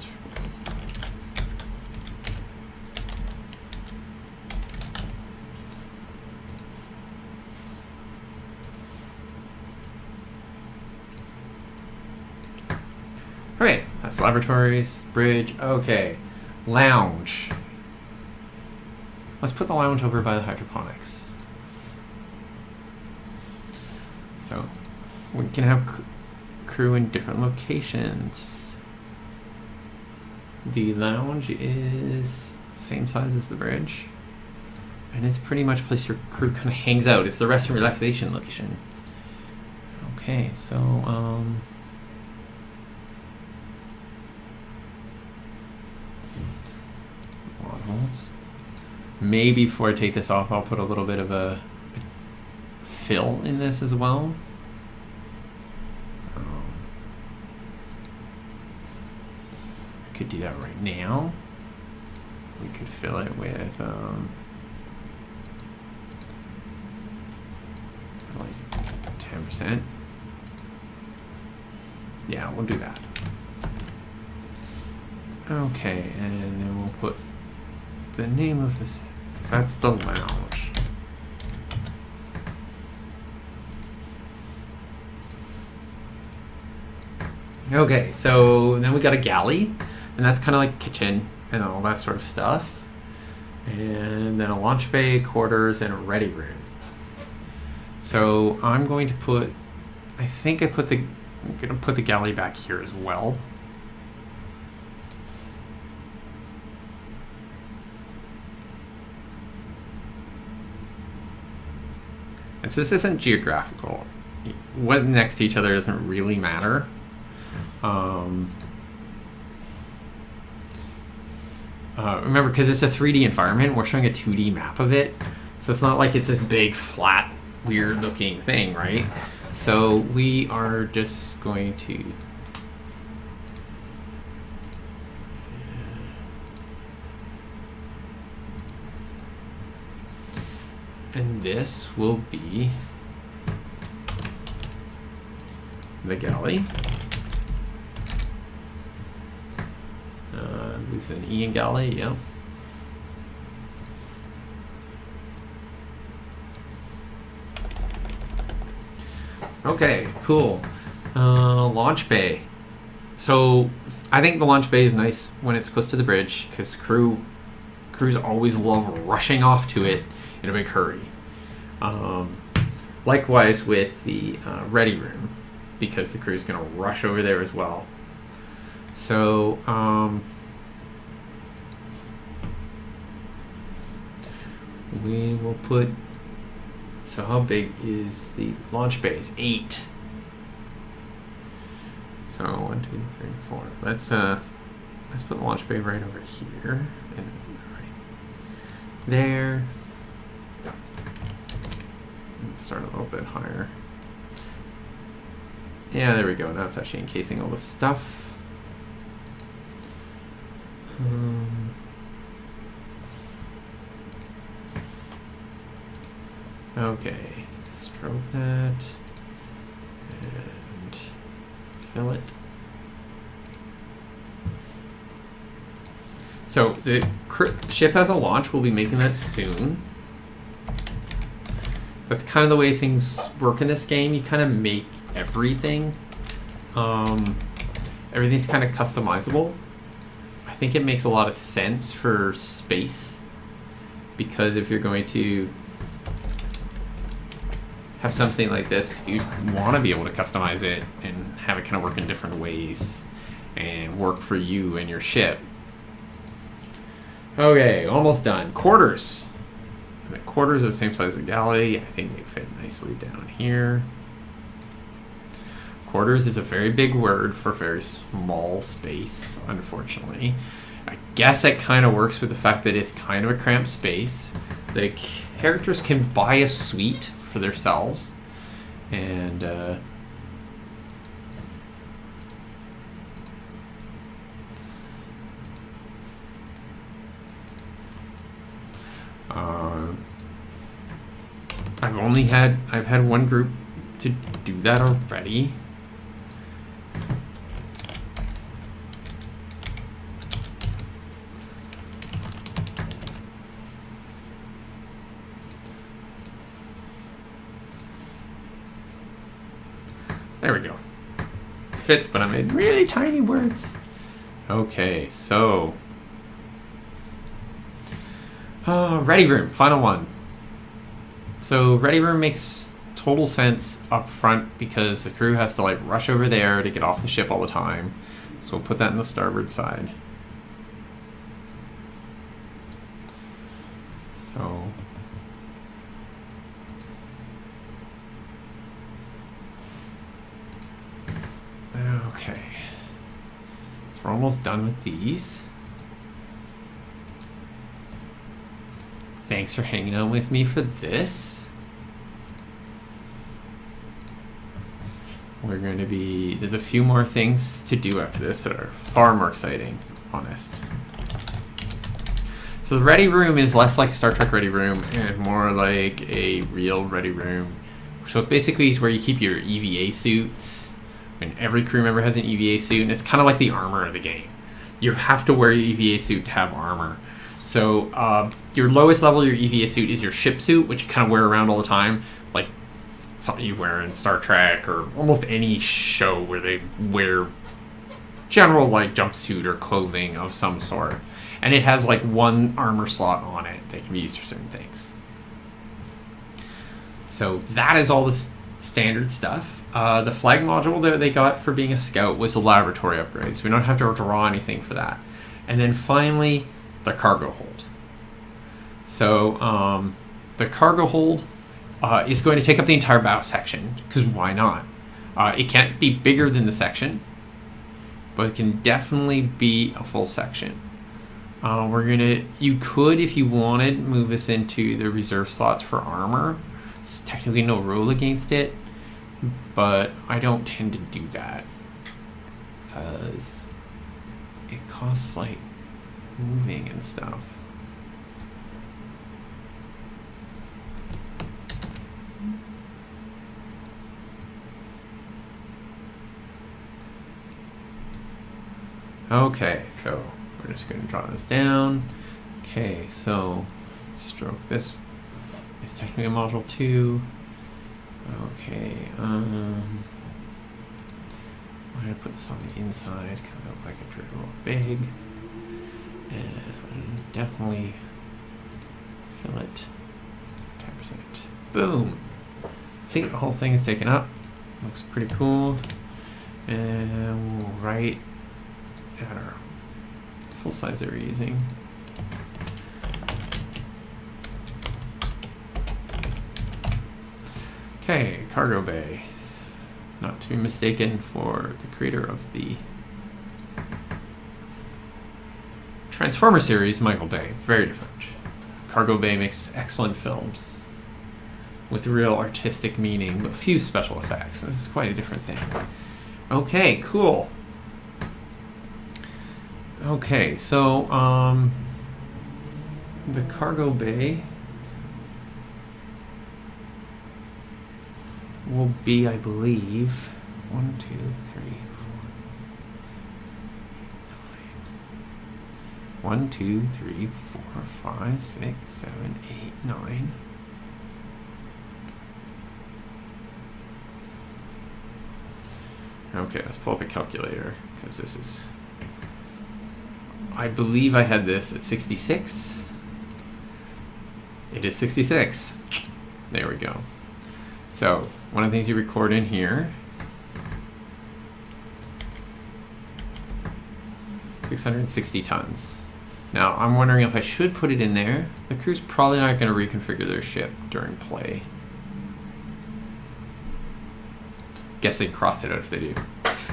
okay, that's laboratories, bridge, okay. Lounge. Let's put the lounge over by the hydroponics. So we can have crew in different locations. The lounge is same size as the bridge, and it's pretty much a place your crew kind of hangs out. It's the rest and relaxation location. Okay, so models. Maybe before I take this off, I'll put a little bit of a fill in this as well. Could do that right now. We could fill it with like 10%. Yeah, we'll do that. Okay, and then we'll put the name of this. So that's the lounge. Okay, so then we got a galley, and that's kind of like kitchen and all that sort of stuff. And then a launch bay, quarters, and a ready room. So I'm going to put, I'm gonna put the galley back here as well. And so this isn't geographical. What next to each other doesn't really matter. Remember, because it's a 3D environment, we're showing a 2D map of it. So it's not like it's this big, flat, weird looking thing, right? So we are just going to... And this will be the galley. Lose an E in galley, yeah. Okay, cool. Launch bay. So I think the launch bay is nice when it's close to the bridge because crews always love rushing off to it in a big hurry. Likewise with the ready room because the crew's going to rush over there as well. So we will put, so how big is the launch bay? It's 8. So 1, 2, 3, 4. Let's put the launch bay right over here and right there. Let's start a little bit higher. Yeah, there we go. Now it's actually encasing all the stuff. Okay, stroke that and fill it. So the ship has a launch. We'll be making that soon. That's kind of the way things work in this game. You kind of make everything. Everything's kind of customizable. I think it makes a lot of sense for space because if you're going to have something like this, you want to be able to customize it and have it kind of work in different ways and work for you and your ship. Okay, almost done. Quarters. The quarters are the same size as the galley. I think they fit nicely down here. Quarters is a very big word for very small space, unfortunately. I guess it kind of works with the fact that it's kind of a cramped space. The characters can buy a suite for themselves, and I've had one group to do that already. There we go. Fits, but I made really tiny words. Okay, so ready room, final one. So ready room makes total sense up front because the crew has to like rush over there to get off the ship all the time. So we'll put that in the starboard side. So okay, so we're almost done with these. Thanks for hanging out with me for this. We're going to be, there's a few more things to do after this that are far more exciting, honest. So the ready room is less like Star Trek ready room and more like a real ready room. So basically it's where you keep your EVA suits. And every crew member has an EVA suit, and it's kind of like the armor of the game. you have to wear your EVA suit to have armor. So your lowest level of your EVA suit is your ship suit, which you kind of wear around all the time, like something you wear in Star Trek or almost any show where they wear general like jumpsuit or clothing of some sort. And it has like one armor slot on it that can be used for certain things. So that is all the standard stuff. The flag module that they got for being a scout was a laboratory upgrade, so we don't have to draw anything for that. And then finally, the cargo hold. So the cargo hold is going to take up the entire bow section, because why not? It can't be bigger than the section, but it can definitely be a full section. You could, if you wanted, move this into the reserve slots for armor. There's technically no rule against it, but I don't tend to do that because it costs like moving and stuff. Okay, so we're just going to draw this down. Okay, so stroke this is technically a module 2. Okay, I'm going to put this on the inside because it looks like it drew a little big. And definitely fill it 10%. Boom! See, the whole thing is taken up. Looks pretty cool. And we'll write at our full size that we're using. Okay, cargo bay. Not to be mistaken for the creator of the Transformer series, Michael Bay. Very different. Cargo Bay makes excellent films with real artistic meaning, but few special effects. This is quite a different thing. Okay, cool. Okay, so the cargo bay will be, I believe, 1, 2, 3, 4, 9. 1, 2, 3, 4, 5, 6, 7, 8, 9. Okay, let's pull up a calculator because this is. I believe I had this at 66. It is 66. There we go. So, one of the things you record in here, 660 tons. Now, I'm wondering if I should put it in there. The crew's probably not going to reconfigure their ship during play. Guess they'd cross it out if they do.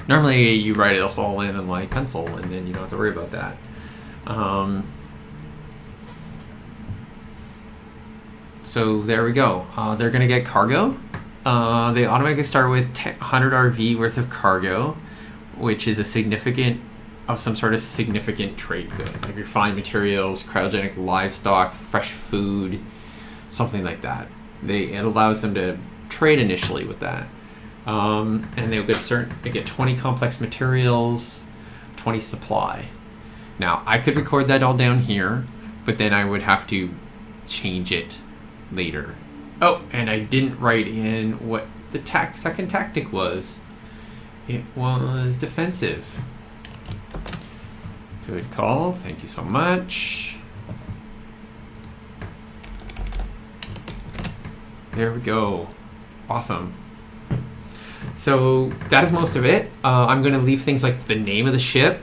Normally, you write it all in like pencil, and then you don't have to worry about that. So there we go. They're going to get cargo. They automatically start with 100 RV worth of cargo, which is some sort of significant trade good, like refined materials, cryogenic livestock, fresh food, something like that. It allows them to trade initially with that. And they get 20 complex materials, 20 supply. Now, I could record that all down here, but then I would have to change it later. Oh, and I didn't write in what the second tactic was. It was defensive. Good call. Thank you so much. There we go. Awesome. So that is most of it. I'm going to leave things like the name of the ship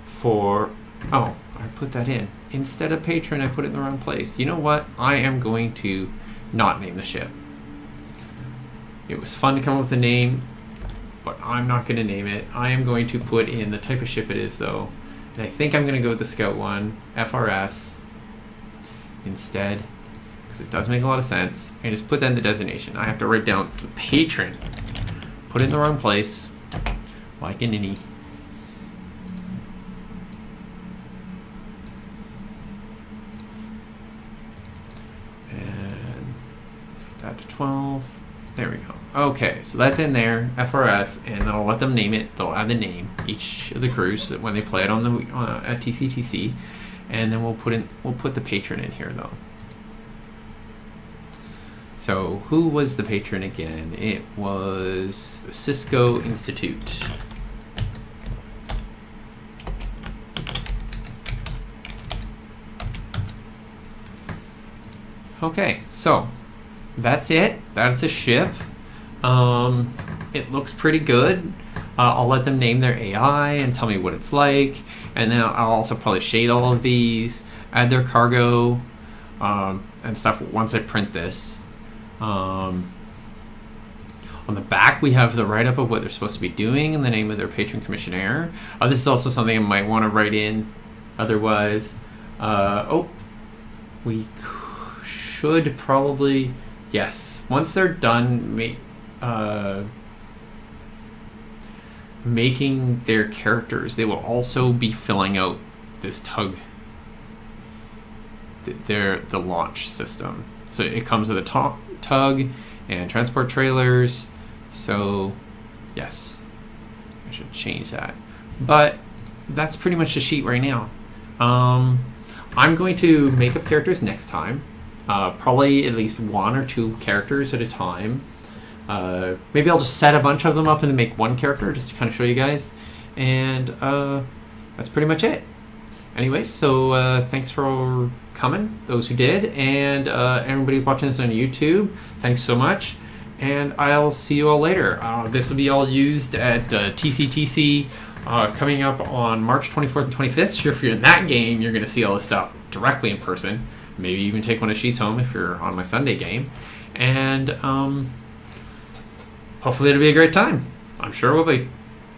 for... Oh, I put that in. Instead of patron, I put it in the wrong place. You know what? I am going to not name the ship. It was fun to come up with a name, but I'm not going to name it. I am going to put in the type of ship it is, though. And I think I'm going to go with the Scout one, FRS, instead, because it does make a lot of sense. And just put that in the designation. I have to write down the patron. Put it in the wrong place, like an innie. And set that to 12. There we go. Okay, so that's in there, FRS, and I'll let them name it. They'll add the name, each of the crews, when they play it on the at TCTC, and then we'll put the patron in here though. So who was the patron again? It was the Cisco Institute. Okay, so that's it. That's a ship. It looks pretty good. I'll let them name their AI and tell me what it's like, and then I'll also probably shade all of these, add their cargo, and stuff once I print this. On the back, we have the write-up of what they're supposed to be doing and the name of their patron commissionaire. This is also something I might want to write in. Otherwise, we should probably, yes. Once they're done making their characters, they will also be filling out this tug, the launch system. So it comes with a tug and transport trailers. So yes, I should change that. But that's pretty much the sheet right now. I'm going to make up characters next time. Probably at least 1 or 2 characters at a time. Maybe I'll just set a bunch of them up and then make one character just to kind of show you guys. And that's pretty much it. Anyways, so thanks for coming, those who did. And everybody watching this on YouTube, thanks so much. And I'll see you all later. This will be all used at TCTC coming up on March 24th and 25th. So if you're in that game, you're going to see all this stuff directly in person. Maybe even take one of the sheets home if you're on my Sunday game. And hopefully it'll be a great time. I'm sure it will be.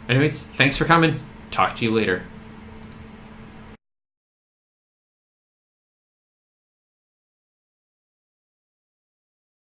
Anyways, thanks for coming. Talk to you later.